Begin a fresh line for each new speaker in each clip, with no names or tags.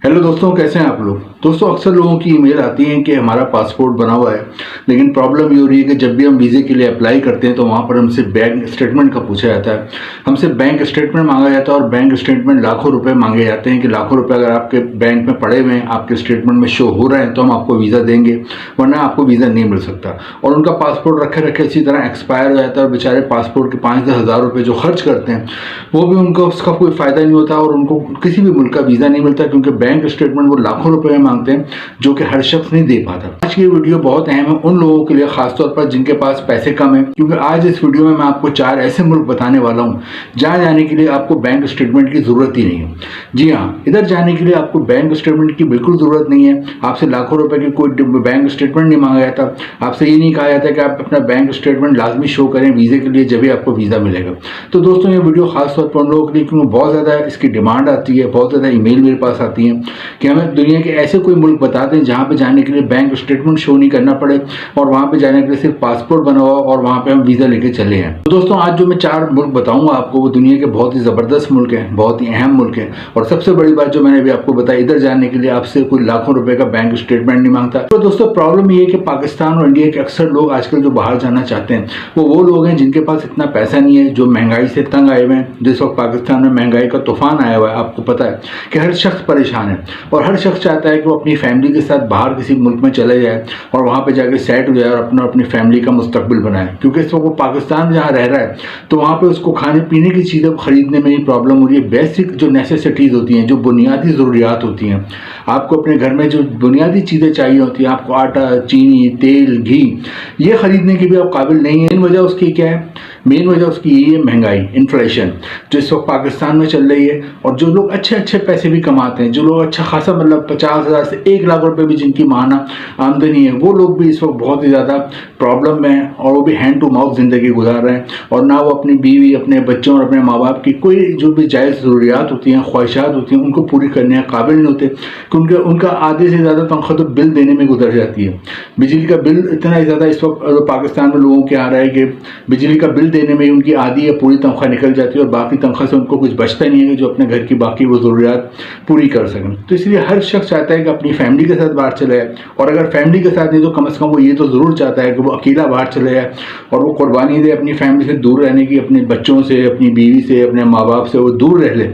Hello दोस्तों, कैसे हैं आप लोग। दोस्तों, अक्सर लोगों की ईमेल आती है कि हमारा पासपोर्ट बना हुआ है, लेकिन प्रॉब्लम ये हो रही है कि जब भी हम वीज़े के लिए अप्लाई करते हैं तो वहाँ पर हमसे बैंक स्टेटमेंट का पूछा जाता है। हमसे बैंक स्टेटमेंट मांगा जाता है और बैंक स्टेटमेंट लाखों रुपए मांगे जाते हैं कि लाखों रुपए अगर आपके बैंक में पड़े हुए हैं, आपके स्टेटमेंट में शो हो रहे हैं तो हम आपको वीज़ा देंगे, वरना आपको वीज़ा नहीं मिल सकता। और उनका पासपोर्ट रखे रखे इसी तरह एक्सपायर हो जाता है और बेचारे पासपोर्ट के 5-10 हज़ार रुपये जो खर्च करते हैं वो भी उनको उसका कोई फ़ायदा नहीं होता और उनको किसी भी मुल्क का वीज़ा नहीं मिलता, क्योंकि बैंक स्टेटमेंट वो लाखों रुपए में मांगते हैं जो कि हर शख्स नहीं दे पाता। आज की वीडियो बहुत अहम है उन लोगों के लिए, खासतौर पर जिनके पास पैसे कम है, क्योंकि आज इस वीडियो में मैं आपको 4 ऐसे मुल्क बताने वाला हूँ जहाँ जाने के लिए आपको बैंक स्टेटमेंट की ज़रूरत ही नहीं है। जी हाँ, इधर जाने के लिए आपको बैंक स्टेटमेंट की बिल्कुल ज़रूरत नहीं है। आपसे लाखों रुपए की कोई बैंक स्टेटमेंट नहीं मांगा जाता। आपसे ये नहीं कहा जाता कि आप अपना बैंक स्टेटमेंट लाजमी शो करें वीज़े के लिए, जब भी आपको वीज़ा मिलेगा। तो दोस्तों, ये वीडियो खासतौर पर उन लोगों के लिए, क्योंकि बहुत ज़्यादा इसकी डिमांड आती है, बहुत ज़्यादा ईमेल मेरे पास आती है कि हमें दुनिया के ऐसे कोई मुल्क बता दें जहाँ पे जाने के लिए बैंक स्टेटमेंट शो नहीं करना पड़े और वहाँ पे जाने के लिए सिर्फ पासपोर्ट बना हुआ और वहाँ पे हम वीज़ा लेके चले हैं। तो दोस्तों, आज जो मैं 4 मुल्क बताऊंगा आपको, वो दुनिया के बहुत ही ज़बरदस्त मुल्क हैं, बहुत ही अहम मुल्क हैं। और सबसे बड़ी बात जो मैंने अभी आपको बताई, इधर जाने के लिए आपसे कोई लाखों रुपए का बैंक स्टेटमेंट नहीं मांगता। तो दोस्तों, प्रॉब्लम ये है कि पाकिस्तान और इंडिया के अक्सर लोग आजकल जो बाहर जाना चाहते हैं वो लोग हैं जिनके पास इतना पैसा नहीं है, जो महंगाई से तंग आए हुए हैं। जिस वक्त पाकिस्तान में महंगाई का तूफान आया हुआ है, आपको पता है कि हर शख्स परेशान है और हर शख्स चाहता है कि वो अपनी फैमिली के साथ बाहर किसी मुल्क में चले जाए और वहाँ पे जाके सेट हो जाए और अपनी फैमिली का मुस्तकबिल बनाए। क्योंकि इस वक्त वो पाकिस्तान जहाँ रह रहा है तो वहाँ पे उसको खाने पीने की चीज़ें खरीदने में ही प्रॉब्लम हो रही है। बेसिक जो नेसेसिटीज़ होती हैं, जो बुनियादी ज़रूरियात होती हैं, आपको अपने घर में जो बुनियादी चीज़ें चाहिए होती हैं, आपको आटा, चीनी, तेल, घी, ये खरीदने की भी आप काबिल नहीं है। मेन वजह उसकी क्या है? मेन वजह उसकी यही है महंगाई, इन्फ्लेशन, जो इस वक्त पाकिस्तान में चल रही है। और जो लोग अच्छे अच्छे पैसे भी कमाते हैं, जो लोग अच्छा खासा मतलब 50,000 से 1 लाख रुपए भी जिनकी माना आमदनी है, वो लोग भी इस वक्त बहुत ही ज़्यादा प्रॉब्लम में हैं और वो भी हैंड टू माउथ ज़िंदगी गुजार रहे हैं। और ना वो अपनी बीवी, अपने बच्चों और अपने माँ बाप की कोई जो भी जायज़ ज़रूरियात होती हैं, ख्वाहिशात होती हैं, उनको पूरी करने के काबिल नहीं होते, क्योंकि उनका आधे से ज़्यादा तनख्वाह तो बिल देने में गुजर जाती है। बिजली का बिल इतना ही ज़्यादा इस वक्त पाकिस्तान में लोगों के आ रहा है कि बिजली का बिल देने में उनकी आधी या पूरी तनख्वाह निकल जाती है और बाकी तनख्वाह से उनको कुछ बचता नहीं है कि जो अपने घर की बाकी वो ज़रूरियात पूरी कर सकें। तो इसलिए हर शख्स चाहता है कि अपनी फैमिली के साथ बाहर चले जाए, और अगर फैमिली के साथ नहीं तो कम से कम वो ये तो ज़रूर चाहता है कि वो अकेला बाहर चले जाए और वो कुर्बानी दे अपनी फैमिली से दूर रहने की, अपने बच्चों से, अपनी बीवी से, अपने माँ बाप से वो दूर रह ले,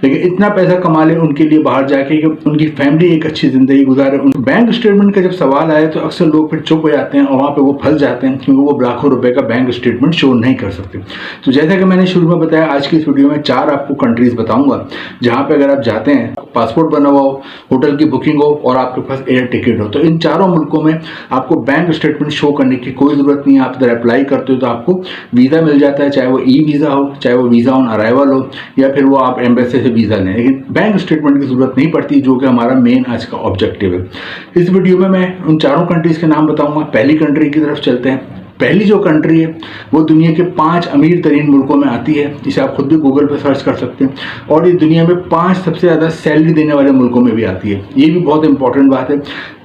लेकिन इतना पैसा कमा ले उनके लिए बाहर जाके कि उनकी फैमिली एक अच्छी ज़िंदगी गुजारे। बैंक स्टेटमेंट का जब सवाल आए तो अक्सर लोग फिर चुप हो जाते हैं और वहाँ पर वो फंस जाते हैं, क्योंकि वो लाखों रुपए का बैंक स्टेटमेंट शो नहीं कर सकते। तो जैसा कि मैंने शुरू में बताया, आज की इस वीडियो में 4 आपको कंट्रीज बताऊंगा जहां पे अगर आप जाते हैं, पासपोर्ट बना हुआ हो, होटल की बुकिंग हो और आपके पास एयर टिकट हो, तो इन चारों मुल्कों में आपको बैंक स्टेटमेंट शो करने की कोई ज़रूरत नहीं है। आप इधर अप्लाई करते हो तो आपको वीज़ा मिल जाता है, चाहे वो ई वीज़ा हो, चाहे वो वीज़ा ऑन अराइवल हो, या फिर वो आप एम्बेसी से वीज़ा लें, लेकिन बैंक स्टेटमेंट की ज़रूरत नहीं पड़ती, जो कि हमारा मेन आज का ऑब्जेक्टिव है। इस वीडियो में मैं उन चारों कंट्रीज़ के नाम बताऊँगा। पहली कंट्री की तरफ चलते हैं। पहली जो कंट्री है वो दुनिया के 5 अमीर तरीन मुल्कों में आती है, जिसे आप खुद भी गूगल पर सर्च कर सकते हैं, और ये दुनिया में 5 सबसे ज़्यादा सैलरी देने वाले मुल्कों में भी आती है। ये भी बहुत इंपॉर्टेंट बात है।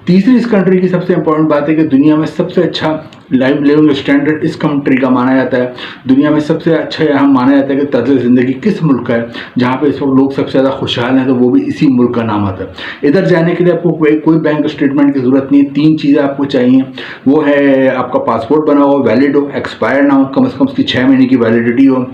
तीसरी इस कंट्री की सबसे इंपॉर्टेंट बात है कि दुनिया में सबसे अच्छा लाइफ लिविंग स्टैंडर्ड इस कंट्री का माना जाता है। दुनिया में सबसे अच्छा यहाँ माना जाता है कि तर्ज ज़िंदगी किस मुल्क का है जहाँ पे इस वक्त लोग सबसे ज़्यादा खुशहाल हैं, तो वो भी इसी मुल्क का नाम आता है। इधर जाने के लिए आपको कोई बैंक स्टेटमेंट की ज़रूरत नहीं है। 3 चीज़ें आपको चाहिए, वो है आपका पासपोर्ट बना हो, वैलिड हो, एक्सपायर ना हो, कम से कम उसकी 6 महीने की वैलिडिटी हो।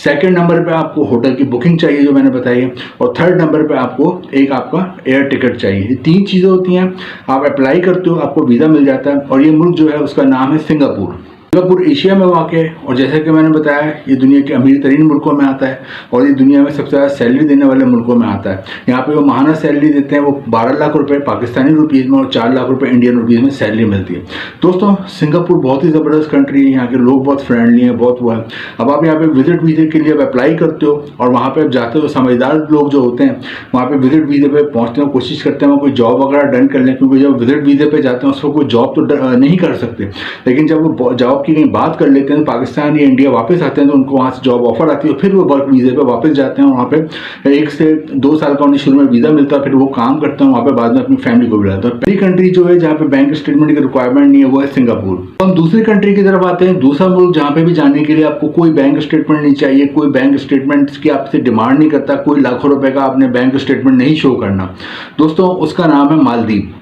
सेकेंड नंबर पर आपको होटल की बुकिंग चाहिए जो मैंने बताई है, और थर्ड नंबर पर आपको एक आपका एयर टिकट चाहिए। ये 3 चीज़ें होती हैं, आप अप्लाई करते हो, आपको वीज़ा मिल जाता है। और ये मुल्क जो है उसका नाम है सिंगापुर। सिंगापुर एशिया में वाक़ है, और जैसा कि मैंने बताया ये दुनिया के अमीर तरीन मुल्कों में आता है और ये दुनिया में सबसे ज़्यादा सैलरी देने वाले मुल्कों में आता है। यहाँ पे वो माहाना सैलरी देते हैं, वो 12 लाख रुपए पाकिस्तानी रुपीज़ में और 4 लाख रुपए इंडियन रुपीज़ में सैलरी मिलती है। दोस्तों, सिंगापुर बहुत ही ज़बरदस्त कंट्री है, यहाँ के लोग बहुत फ्रेंडली हैं, बहुत वो है। अब आप यहाँ पे विजिट वीज़े के लिए अब अप्लाई करते हो और वहाँ पर आप जाते हो, समझदार लोग जो होते हैं वहाँ पर विजिट वीज़े पर पहुँचते हैं, कोशिश करते हैं कोई जॉब वगैरह डन कर लें, क्योंकि जब विजिट वीज़े पर जाते हैं उसको कोई जॉब तो नहीं कर सकते, लेकिन जब वो जॉब की कहीं बात कर लेते हैं, तो पाकिस्तान या इंडिया वापस आते हैं तो उनको वहाँ से जॉब ऑफर आती है, फिर वो वर्क वीज़े पे वापस जाते हैं, वहाँ पे 1 से 2 साल का उन्हें शुरू में वीज़ा मिलता है, फिर वो काम करते हैं वहाँ पे, बाद में अपनी फैमिली को बुलाते हैं। पहली कंट्री जो है जहाँ पे बैंक स्टेटमेंट की रिक्वायरमेंट नहीं है वो है सिंगापुर। तो हम दूसरी कंट्री की तरफ आते हैं। दूसरा मुल्क जहाँ पे भी जाने के लिए आपको कोई बैंक स्टेटमेंट नहीं चाहिए, कोई बैंक स्टेटमेंट की आपसे डिमांड नहीं करता, कोई लाखों रुपए का आपने बैंक स्टेटमेंट नहीं शो करना दोस्तों, उसका नाम है मालदीव।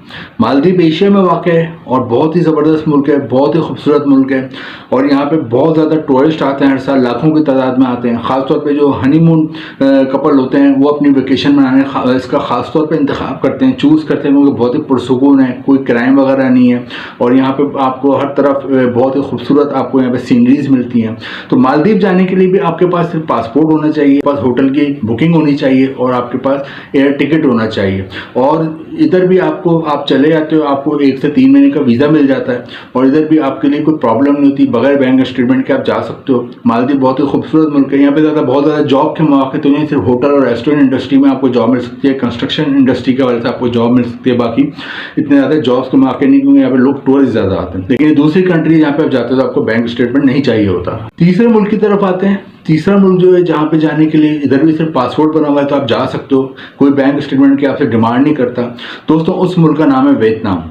मालदीव एशिया में वाक़ है और बहुत ही ज़बरदस्त मुल्क है, बहुत ही खूबसूरत मुल्क है, और यहाँ पे बहुत ज़्यादा टूरिस्ट आते हैं, हर साल लाखों की तादाद में आते हैं। ख़ासतौर पे जो हनीमून कपल होते हैं वो अपनी वेकेशन मनाने इसका ख़ासतौर पे इंतखाब करते हैं, चूज़ करते हैं, क्योंकि बहुत ही पुरसुकून है, कोई क्राइम वगैरह नहीं है, और यहाँ पे आपको हर तरफ बहुत ही खूबसूरत आपको यहाँ पे सीनरीज मिलती हैं। तो मालदीव जाने के लिए भी आपके पास सिर्फ पासपोर्ट होना चाहिए, पास होटल की बुकिंग होनी चाहिए, और आपके पास एयर टिकट होना चाहिए, और इधर भी आपको आप चले जाते हो, आपको 1 से 3 महीने का वीज़ा मिल जाता है, और इधर भी आपके लिए कोई प्रॉब्लम नहीं होती, बगैर बैंक स्टेटमेंट के आप जा सकते हो। मालदीव बहुत ही खूबसूरत मुल्क है, यहाँ पे बहुत ज़्यादा जॉब के मौके तो नहीं, सिर्फ होटल और रेस्टोरेंट इंडस्ट्री में आपको जॉब मिल सकती है, कंस्ट्रक्शन इंडस्ट्री की वजह से आपको जॉब मिल सकती है, बाकी इतने ज़्यादा जॉब्स के मौके नहीं, क्योंकि यहाँ पे लोग टूरिस्ट ज़्यादा आते हैं। लेकिन दूसरी कंट्री जहाँ पे आप जाते हो तो आपको बैंक स्टेटमेंट नहीं चाहिए होता। तीसरे मुल्क की तरफ आते हैं। तीसरा मुल्क जो है जहाँ पे जाने के लिए इधर भी सिर्फ पासपोर्ट बना हुआ है तो आप जा सकते हो, कोई बैंक स्टेटमेंट की आपसे डिमांड नहीं करता दोस्तों, उस मुल्क का नाम है वियतनाम।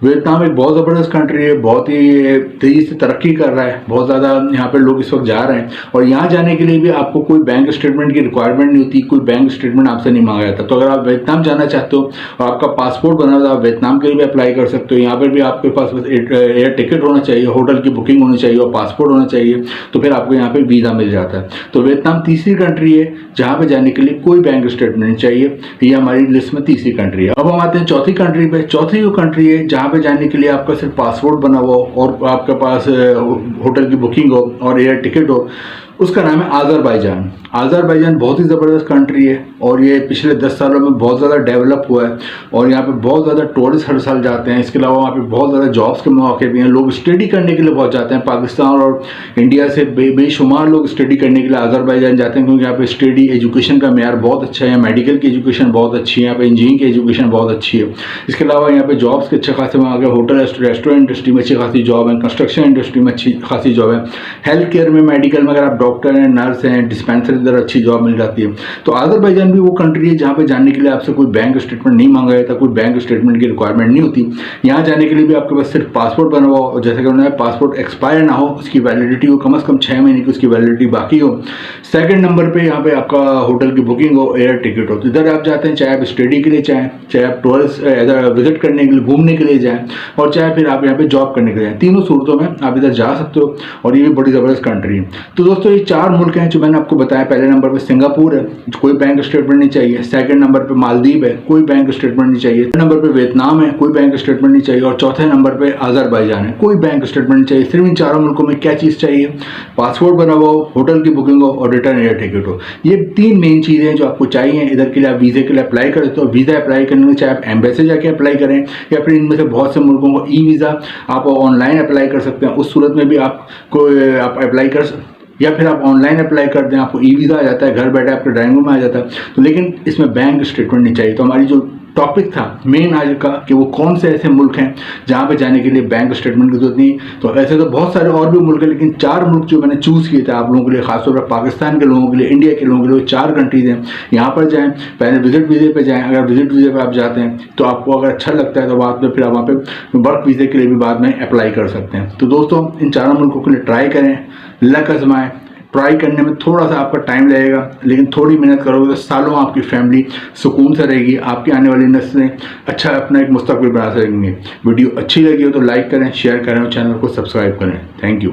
वियतनाम एक बहुत ज़बरदस्त कंट्री है, बहुत ही तेज़ी से तरक्की कर रहा है, बहुत ज़्यादा यहाँ पे लोग इस वक्त जा रहे हैं, और यहाँ जाने के लिए भी आपको कोई बैंक स्टेटमेंट की रिक्वायरमेंट नहीं होती, कोई बैंक स्टेटमेंट आपसे नहीं मांगा जाता। तो अगर आप वियतनाम जाना चाहते हो और आपका पासपोर्ट बना हुआ है, आप वियतनाम के लिए भी अप्लाई कर सकते हो। यहाँ पर भी आपके पास बस एयर टिकट होना चाहिए, होटल की बुकिंग होनी चाहिए, और पासपोर्ट होना चाहिए, तो फिर आपको यहाँ पर वीज़ा मिल जाता है। तो वियतनाम तीसरी कंट्री है जहाँ पर जाने के लिए कोई बैंक स्टेटमेंट नहीं चाहिए, ये हमारी लिस्ट में तीसरी कंट्री है। अब हम आते हैं चौथी कंट्री पे। चौथी वो कंट्री है जहाँ पे जाने के लिए आपका सिर्फ पासपोर्ट बना हुआ हो और आपके पास होटल की बुकिंग हो और एयर टिकट हो, उसका नाम है आज़रबाईजान। आज़रबाईजान बहुत ही ज़बरदस्त कंट्री है, और ये पिछले 10 सालों में बहुत ज़्यादा डेवलप हुआ है, और यहाँ पे बहुत ज़्यादा टूरिस्ट हर साल जाते हैं। इसके अलावा वहाँ पे बहुत ज़्यादा जॉब्स के मौके भी हैं, लोग स्टडी करने के लिए बहुत जाते हैं। पाकिस्तान और इंडिया से बेशुमार लोग स्टडी करने के लिए आज़रबाईजान जाते हैं, क्योंकि यहाँ पे स्टडी एजुकेशन का मेयार बहुत अच्छा है, मेडिकल की एजुकेशन बहुत अच्छी है, यहाँ पे इंजीनियरिंग की एजुकेशन बहुत अच्छी है। इसके अलावा यहाँ पे जॉब्स के अच्छे खासे वहाँ के होटल रेस्टोरेंट इंडस्ट्री में अच्छी खासी जॉब है, कंस्ट्रक्शन इंडस्ट्री में अच्छी खासी जॉब है, हेल्थ केयर में, मेडिकल में अगर आप डॉक्टर हैं, नर्स हैं, डिस्पेंसरी इधर अच्छी जॉब मिल जाती है। तो आज़रबाईजान भी वो कंट्री है जहाँ पे जाने के लिए आपसे कोई बैंक स्टेटमेंट नहीं मांगा जाता, कोई बैंक स्टेटमेंट की रिक्वायरमेंट नहीं होती। यहाँ जाने के लिए भी आपके पास सिर्फ पासपोर्ट बना हुआ हो, और जैसे कि उन्होंने पासपोर्ट एक्सपायर ना हो, उसकी वैलिडिटी हो कम से कम 6 महीने की, उसकी वैलिडिटी बाकी हो। सेकंड नंबर पे यहाँ पे आपका होटल की बुकिंग हो, एयर टिकट हो। तो इधर आप जाते हैं, चाहे आप स्टडी के लिए चाहे आप टूरिस्ट इधर विजिट करने के लिए, घूमने के लिए जाएँ, और चाहे फिर आप यहाँ पे जॉब करने के लिए जाएँ, तीनों सूरतों में आप इधर जा सकते हो, और ये भी बड़ी ज़बरदस्त कंट्री है। तो दोस्तों ये 4 मुल्क हैं जो मैंने आपको बताया। पहले नंबर पे सिंगापुर है, कोई बैंक स्टेटमेंट नहीं चाहिए। सेकंड नंबर पे मालदीव है, कोई बैंक स्टेटमेंट नहीं चाहिए। थर्ड नंबर पे वियतनाम है, कोई बैंक स्टेटमेंट नहीं चाहिए, और चौथे नंबर पे आज़रबाईजान है, कोई बैंक स्टेटमेंट नहीं चाहिए। सिर्फ इन 4 मुल्कों में क्या चीज़ चाहिए? पासपोर्ट बना हुआ हो, होटल की बुकिंग हो, और रिटर्न एयर टिकट हो। ये 3 मेन चीज़ें हैं जो आपको चाहिए। इधर के लिए आप वीज़े के लिए अप्लाई कर देते हो। वीज़ा अप्लाई करने में चाहे आप एम्बेसी जाके अप्लाई करें, या फिर इनमें से बहुत से मुल्कों को ई वीज़ा आप ऑनलाइन अप्लाई कर सकते हैं, उस सूरत में भी आपको आप अप्लाई कर सकते, या फिर आप ऑनलाइन अप्लाई कर दें, आपको ई वीज़ा आ जाता है, घर बैठे आपके ड्राइंग रूम में आ जाता है। तो लेकिन इसमें बैंक स्टेटमेंट नहीं चाहिए। तो हमारी जो टॉपिक था मेन आज का कि वो कौन से ऐसे मुल्क हैं जहाँ पे जाने के लिए बैंक स्टेटमेंट की जरूरत नहीं। तो ऐसे तो बहुत सारे और भी मुल्क हैं, लेकिन 4 मुल्क जो मैंने चूज़ किए थे आप लोगों के लिए, खासतौर पर पाकिस्तान के लोगों के लिए, इंडिया के लोगों के लिए, 4 कंट्रीज हैं। यहाँ पर जाएँ, पहले विजिट वीज़े पे जाएँ। अगर विजिट वीज़े पे आप जाते हैं तो आपको अगर अच्छा लगता है तो बाद में फिर आप वहाँ पे वर्क वीज़े के लिए भी बाद में अप्लाई कर सकते हैं। तो दोस्तों इन 4 मुल्कों के लिए ट्राई करें, लक आजमाएं। ट्राई करने में थोड़ा सा आपका टाइम लगेगा, लेकिन थोड़ी मेहनत करोगे तो सालों आपकी फैमिली सुकून से रहेगी, आपकी आने वाली नस्लें अच्छा अपना एक मुस्तकबिल बना सकेंगे। वीडियो अच्छी लगी हो तो लाइक करें, शेयर करें और चैनल को सब्सक्राइब करें। Thank you.